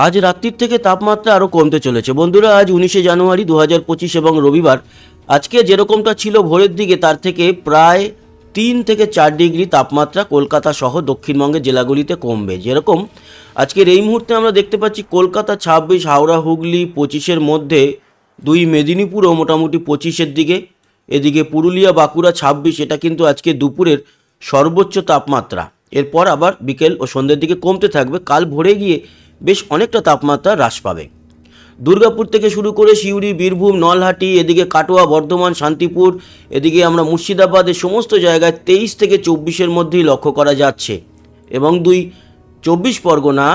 আজ রাত্রির থেকে তাপমাত্রা আরও কমতে চলেছে বন্ধুরা। আজ 19শে জানুয়ারি 2025 এবং রবিবার। আজকে যেরকমটা ছিল ভোরের দিকে তার থেকে প্রায় 3 থেকে 4 ডিগ্রি তাপমাত্রা কলকাতা সহ দক্ষিণবঙ্গের জেলাগুলিতে কমবে। যেরকম আজকের এই মুহূর্তে আমরা দেখতে পাচ্ছি কলকাতা 26, হাওড়া হুগলি 25-এর মধ্যে, 2 মেদিনীপুরও মোটামুটি 25-এর দিকে, এদিকে পুরুলিয়া বাঁকুড়া 26। এটা কিন্তু আজকে দুপুরের সর্বোচ্চ তাপমাত্রা। এরপর আবার বিকেল ও সন্ধ্যের দিকে কমতে থাকবে। কাল ভোরে গিয়ে বেশ অনেকটা তাপমাত্রা হ্রাস পাবে। দুর্গাপুর থেকে শুরু করে সিউড়ি, বীরভূম, নলহাটি, এদিকে কাটোয়া, বর্ধমান, শান্তিপুর, এদিকে আমরা মুর্শিদাবাদের সমস্ত জায়গায় 23 থেকে 24-এর মধ্যেই লক্ষ্য করা যাচ্ছে। এবং 24 পরগনা,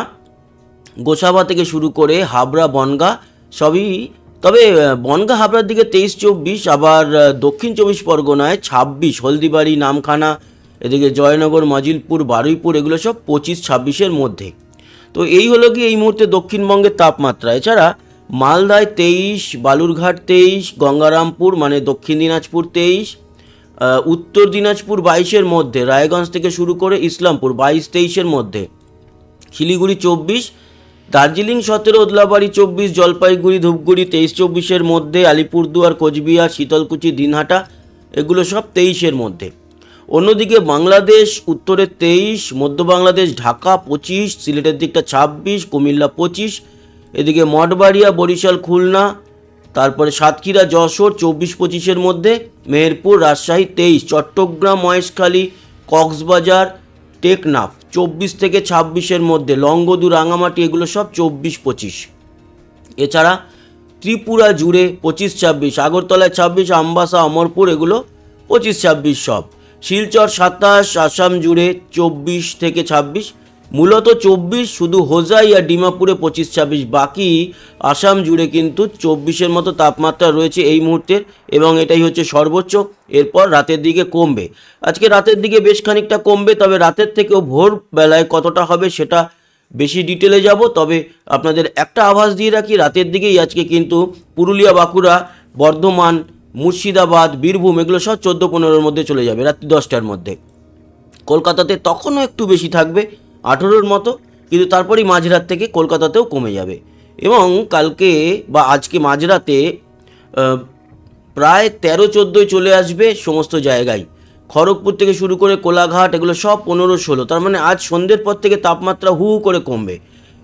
গোসাবা থেকে শুরু করে হাবড়া, বনগাঁ সবই, তবে বনগাঁ হাবড়ার দিকে 23-24, আবার দক্ষিণ 24 পরগনায় 26, হলদিবাড়ি, নামখানা, এদিকে জয়নগর, মজিলপুর, বারুইপুর, এগুলো সব 25-26-এর মধ্যে। তো এই হলো কি এই মুহূর্তে দক্ষিণবঙ্গের তাপমাত্রা। এছাড়া মালদায় 23, বালুরঘাট 23, গঙ্গারামপুর মানে দক্ষিণ দিনাজপুর 23, উত্তর দিনাজপুর 22-এর মধ্যে, রায়গঞ্জ থেকে শুরু করে ইসলামপুর 22-23-এর মধ্যে, শিলিগুড়ি 24, দার্জিলিং 17, ওদলাবাড়ি 24, জলপাইগুড়ি, ধূপগুড়ি 23-24-এর মধ্যে, আলিপুরদুয়ার, কোচবিহার, শীতলকুচি, দিনহাটা এগুলো সব 23-এর মধ্যে। অন্যদিকে বাংলাদেশ উত্তরে 23, মধ্য বাংলাদেশ ঢাকা 25, সিলেটের দিকটা 26, কুমিল্লা 25, এদিকে মঠবাড়িয়া, বরিশাল, খুলনা, তারপরে সাতক্ষীরা, যশোর 24-25-এর মধ্যে, মেহেরপুর, রাজশাহী 23, চট্টগ্রাম, মহেশখালী, কক্সবাজার, টেকনাফ 24 থেকে 26-এর মধ্যে, লংগদু, রাঙামাটি এগুলো সব 24-25। এছাড়া ত্রিপুরা জুড়ে 25-26, আগরতলায় 26, আমবাসা, অমরপুর এগুলো 25-26 সব, শিলচর 27, আসাম জুড়ে 24 থেকে 26, মূলত 24 শুধু হোজাই আর ডিমাপুরে 25-26, বাকি আসাম জুড়ে কিন্তু 24-এর মতো তাপমাত্রা রয়েছে এই মুহূর্তের, এবং এটাই হচ্ছে সর্বোচ্চ। এরপর রাতের দিকে কমবে। আজকে রাতের দিকে বেশ খানিকটা কমবে, তবে রাতের থেকেও ভোর বেলায় কতটা হবে সেটা বেশি ডিটেলে যাব। তবে আপনাদের একটা আভাস দিয়ে রাখি, রাতের দিকেই আজকে কিন্তু পুরুলিয়া, বাঁকুড়া, বর্ধমান, মুর্শিদাবাদ, বীরভূম এগুলো সব 14-15-এর মধ্যে চলে যাবে রাত্রি 10টার মধ্যে। কলকাতাতে তখনও একটু বেশি থাকবে 18-এর মতো, কিন্তু তারপরেই মাঝরাত থেকে কলকাতাতেও কমে যাবে। এবং কালকে বা আজকে মাঝরাতে প্রায় 13-14 চলে আসবে সমস্ত জায়গায়। খড়গপুর থেকে শুরু করে কোলাঘাট এগুলো সব 15-16, তার মানে আজ সন্ধ্যের পর থেকে তাপমাত্রা হু হু করে কমবে।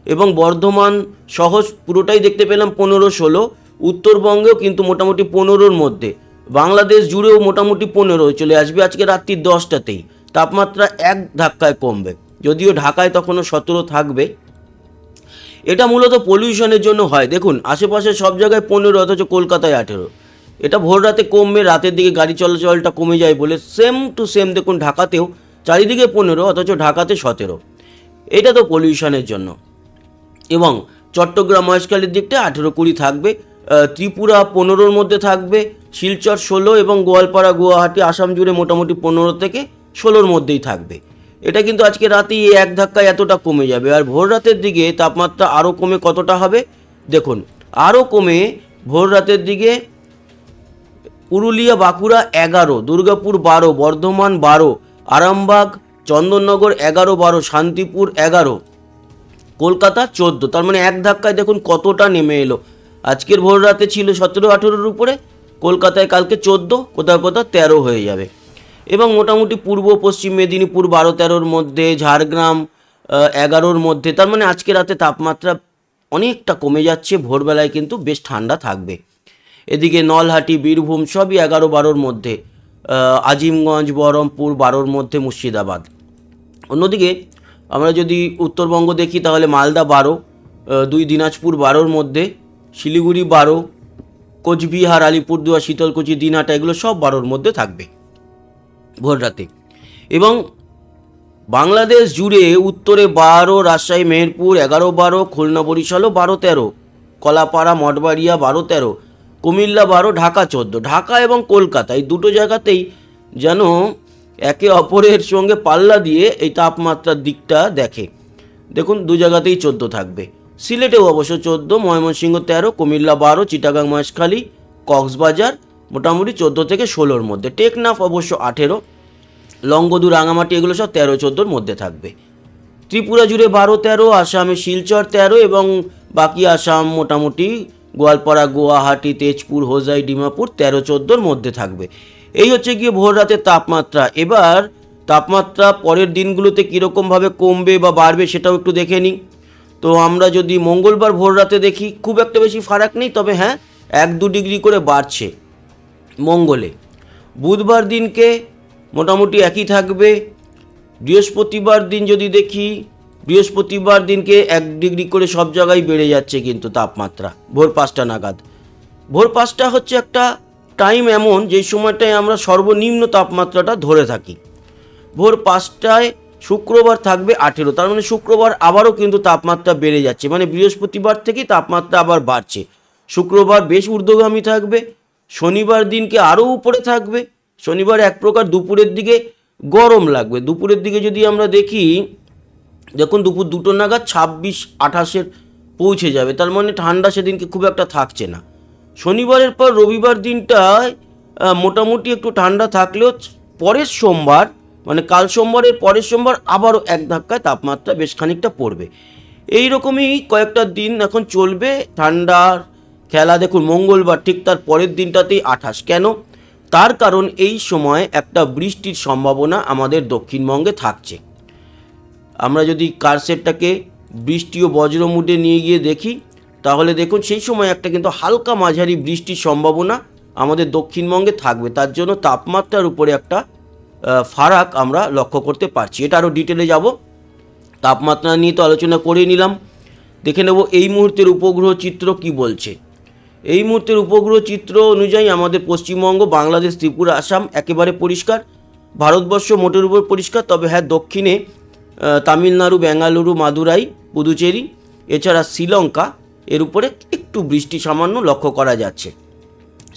এবং বর্ধমান সহ পুরোটাই দেখতে পেলাম 15-16, উত্তরবঙ্গেও কিন্তু মোটামুটি 15-এর মধ্যে, বাংলাদেশ জুড়েও মোটামুটি 15 চলে আসবে আজকে রাত্রি 10টাতেই। তাপমাত্রা এক ধাক্কায় কমবে, যদিও ঢাকায় তখনও 17 থাকবে। এটা মূলত পলিউশনের জন্য হয়। দেখুন আশেপাশে সব জায়গায় 15 অথচ কলকাতায় 18। এটা ভোর রাতে কমবে, রাতের দিকে গাড়ি চলাচলটা কমে যায় বলে সেম টু সেম দেখুন ঢাকাতেও চারিদিকে 15 অথচ ঢাকাতে 17। এটা তো পলিউশনের জন্য। এবং চট্টগ্রাম, মহেশখালীর দিকটা 18-20 থাকবে, ত্রিপুরা 15-এর মধ্যে থাকবে, শিলচর 16 এবং গোয়ালপাড়া, গুয়াহাটি, আসাম জুড়ে মোটামুটি 15 থেকে 16-এর মধ্যেই থাকবে। এটা কিন্তু আজকে রাতেই এক ধাক্কায় এতটা কমে যাবে। আর ভোর রাতের দিকে তাপমাত্রা আরও কমে কতটা হবে দেখুন, আরও কমে ভোর রাতের দিকে পুরুলিয়া, বাঁকুড়া 11, দুর্গাপুর 12, বর্ধমান 12, আরামবাগ, চন্দননগর 11-12, শান্তিপুর 11, কলকাতা 14। তার মানে এক ধাক্কায় দেখুন কতটা নেমে এলো। আজকের ভোর রাতে ছিল 17-18-এর উপরে, কলকাতায় কালকে 14, কোথাও কোথাও 13 হয়ে যাবে। এবং মোটামুটি পূর্ব পশ্চিম মেদিনীপুর 12-13-এর মধ্যে, ঝাড়গ্রাম 11-এর মধ্যে। তার মানে আজকে রাতে তাপমাত্রা অনেকটা কমে যাচ্ছে, ভোরবেলায় কিন্তু বেশ ঠান্ডা থাকবে। এদিকে নলহাটি, বীরভূম সবই 11-12-এর মধ্যে, আজিমগঞ্জ, বহরমপুর 12-এর মধ্যে, মুর্শিদাবাদ। অন্যদিকে আমরা যদি উত্তরবঙ্গ দেখি তাহলে মালদা 12, 2 দিনাজপুর 12-এর মধ্যে, শিলিগুড়ি 12, কোচবিহার, আলিপুরদুয়ার, শীতলকুচি, দিনহাটা এগুলো সব 12-এর মধ্যে থাকবে ভোর রাতে। এবং বাংলাদেশ জুড়ে উত্তরে 12, রাজশাহী, মেহেরপুর 11-12, খুলনা, বরিশালও 12-13, কলাপাড়া, মঠবাড়িয়া 12-13, কুমিল্লা 12, ঢাকা 14। ঢাকা এবং কলকাতা এই দুটো জায়গাতেই যেন একে অপরের সঙ্গে পাল্লা দিয়ে এই তাপমাত্রার দিকটা দেখে। দেখুন দু জায়গাতেই 14 থাকবে। সিলেটেও অবশ্য 14, ময়মনসিংহ 13, কুমিল্লা 12, চিটাগাং, মহেশখালী, কক্সবাজার মোটামুটি 14 থেকে 16-এর মধ্যে, টেকনাফ অবশ্য 18, লংগদু, রাঙামাটি এগুলো সব 13-14-এর মধ্যে থাকবে। ত্রিপুরা জুড়ে 12-13, আসামে শিলচর 13 এবং বাকি আসাম মোটামুটি গোয়ালপাড়া, গুয়াহাটি, তেজপুর, হোজাই, ডিমাপুর 13-14 মধ্যে থাকবে। এই হচ্ছে গিয়ে ভোর রাতের তাপমাত্রা। এবার তাপমাত্রা পরের দিনগুলোতে কীরকমভাবে কমবে বা বাড়বে সেটাও একটু দেখে নিই। তো আমরা যদি মঙ্গলবার ভোর রাতে দেখি, খুব একটা বেশি ফারাক নেই, তবে হ্যাঁ 1-2 ডিগ্রি করে বাড়ছে মঙ্গলে। বুধবার দিনকে মোটামুটি একই থাকবে। বৃহস্পতিবার দিন যদি দেখি, বৃহস্পতিবার দিনকে 1 ডিগ্রি করে সব জায়গায় বেড়ে যাচ্ছে কিন্তু তাপমাত্রা ভোর 5টা নাগাদ। ভোর 5টা হচ্ছে একটা টাইম এমন যেই সময়টায় আমরা সর্বনিম্ন তাপমাত্রাটা ধরে থাকি। ভোর 5টায় শুক্রবার থাকবে 18, তার মানে শুক্রবার আবারও কিন্তু তাপমাত্রা বেড়ে যাচ্ছে, মানে বৃহস্পতিবার থেকেই তাপমাত্রা আবার বাড়ছে। শুক্রবার বেশ ঊর্ধ্বগামী থাকবে। শনিবার দিনকে আরও উপরে থাকবে। শনিবার এক প্রকার দুপুরের দিকে গরম লাগবে। দুপুরের দিকে যদি আমরা দেখি, দেখুন দুপুর 2টো নাগাদ 26-28 পৌঁছে যাবে, তার মানে ঠান্ডা সেদিনকে খুব একটা থাকছে না। শনিবারের পর রবিবার দিনটায় মোটামুটি একটু ঠান্ডা থাকলেও পরের সোমবার, মানে কাল সোমবারের পরের সোমবার আবারও এক ধাক্কায় তাপমাত্রা বেশ খানিকটা পড়বে। এই রকমই কয়েকটা দিন এখন চলবে ঠান্ডার খেলা। দেখুন মঙ্গলবার ঠিক তার পরের দিনটাতেই 28। কেন? তার কারণ এই সময় একটা বৃষ্টির সম্ভাবনা আমাদের দক্ষিণবঙ্গে থাকছে। আমরা যদি কারসেটটাকে বৃষ্টি ও বজ্র মুডে নিয়ে গিয়ে দেখি, তাহলে দেখুন সেই সময় একটা কিন্তু হালকা মাঝারি বৃষ্টির সম্ভাবনা আমাদের দক্ষিণবঙ্গে থাকবে। তার জন্য তাপমাত্রার উপরে একটা ফারাক আমরা লক্ষ্য করতে পারছি। এটা আরও ডিটেলে যাব। তাপমাত্রা নিয়ে তো আলোচনা করে নিলাম। দেখে নেব এই মুহূর্তের উপগ্রহ চিত্র কি বলছে। এই মুহূর্তের উপগ্রহ চিত্র অনুযায়ী আমাদের পশ্চিমবঙ্গ, বাংলাদেশ, ত্রিপুরা, আসাম একেবারে পরিষ্কার। ভারতবর্ষ মোটের উপর পরিষ্কার, তবে হ্যাঁ দক্ষিণে তামিলনাড়ু, বেঙ্গালুরু, মাদুরাই, পুদুচেরি, এছাড়া শ্রীলঙ্কা, এর উপরে একটু বৃষ্টি সামান্য লক্ষ্য করা যাচ্ছে।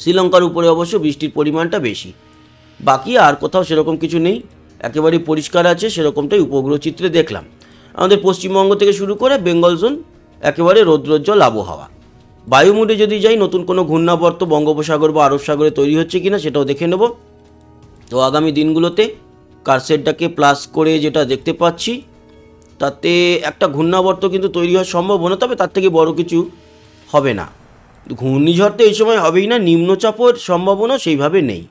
শ্রীলঙ্কার উপরে অবশ্য বৃষ্টির পরিমাণটা বেশি। বাকি আর কোথাও সেরকম কিছু নেই, একেবারেই পরিষ্কার আছে। সেরকমটাই উপগ্রহ চিত্রে দেখলাম। আমাদের পশ্চিমবঙ্গ থেকে শুরু করে বেঙ্গল জোন একেবারে রৌদ্রোজ্জ্বল আবহাওয়া। বায়ুমোডে যদি যাই, নতুন কোনো ঘূর্ণাবর্ত বঙ্গোপসাগর বা আরব সাগরে তৈরি হচ্ছে কিনা সেটাও দেখে নেব। তো আগামী দিনগুলোতে কারসেটটাকে প্লাস করে যেটা দেখতে পাচ্ছি, তাতে একটা ঘূর্ণাবর্ত কিন্তু তৈরি হওয়ার সম্ভাবনা, তবে তার থেকে বড় কিছু হবে না। ঘূর্ণিঝড় তো এই সময় হবেই না, নিম্নচাপের সম্ভাবনা সেইভাবে নেই।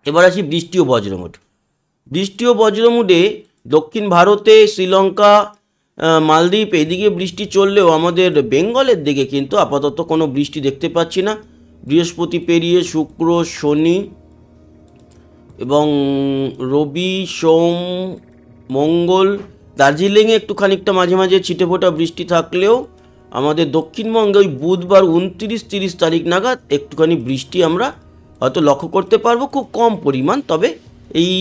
এবার আসি বৃষ্টি ও বজ্রমুড। বৃষ্টি ও বজ্রমুডে দক্ষিণ ভারতে, শ্রীলঙ্কা, মালদ্বীপ এদিকে বৃষ্টি চললেও আমাদের বেঙ্গলের দিকে কিন্তু আপাতত কোনো বৃষ্টি দেখতে পাচ্ছি না। বৃহস্পতি পেরিয়ে শুক্র, শনি এবং রবি, সোম, মঙ্গল, দার্জিলিংয়ে একটু খানিকটা মাঝে মাঝে ছিটেফোঁটা বৃষ্টি থাকলেও আমাদের দক্ষিণবঙ্গে ওই বুধবার 29-30 তারিখ নাগাদ একটুখানি বৃষ্টি আমরা হয়তো লক্ষ্য করতে পারবো, খুব কম পরিমাণ। তবে এই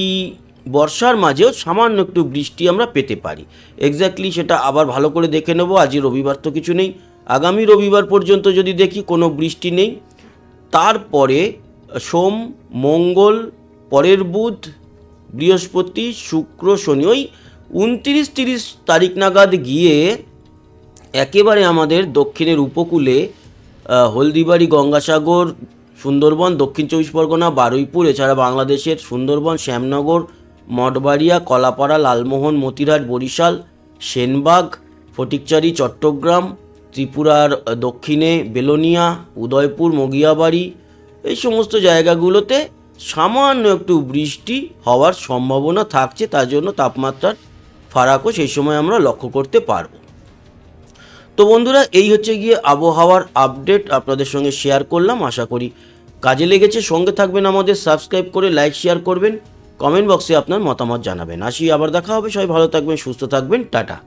বর্ষার মাঝেও সামান্য একটু বৃষ্টি আমরা পেতে পারি। এক্স্যাক্টলি সেটা আবার ভালো করে দেখে নেব। আজ রবিবার তো কিছু নেই, আগামী রবিবার পর্যন্ত যদি দেখি কোনো বৃষ্টি নেই। তারপরে সোম, মঙ্গল, পরের বুধ, বৃহস্পতি, শুক্র, শনি, ওই 29-30 তারিখ নাগাদ গিয়ে একেবারে আমাদের দক্ষিণের উপকূলে হলদিবাড়ি, গঙ্গাসাগর, সুন্দরবন, দক্ষিণ 24 পরগনা, বারুইপুর, এছাড়া বাংলাদেশের সুন্দরবন, শ্যামনগর, মঠবাড়িয়া, কলাপাড়া, লালমোহন, মতিরহাট, বরিশাল, সেনবাগ, ফটিকচারি, চট্টগ্রাম, ত্রিপুরার দক্ষিণে বেলোনিয়া, উদয়পুর, মগিয়াবাড়ি, এই সমস্ত জায়গাগুলোতে সামান্য একটু বৃষ্টি হওয়ার সম্ভাবনা থাকছে। তার জন্য তাপমাত্রার ফারাকও সেই সময় আমরা লক্ষ্য করতে পারবো। তো বন্ধুরা, এই হচ্ছে গিয়ে আবহাওয়ার আপডেট আপনাদের সঙ্গে শেয়ার করলাম। আশা করি কাজে লেগেছে। সঙ্গে থাকবেন আমাদের, সাবস্ক্রাইব করে লাইক শেয়ার করবেন, কমেন্ট বক্সে আপনার মতামত জানাবেন। আসি, আবার দেখা হবে। সবাই ভালো থাকবেন, সুস্থ থাকবেন, টাটা।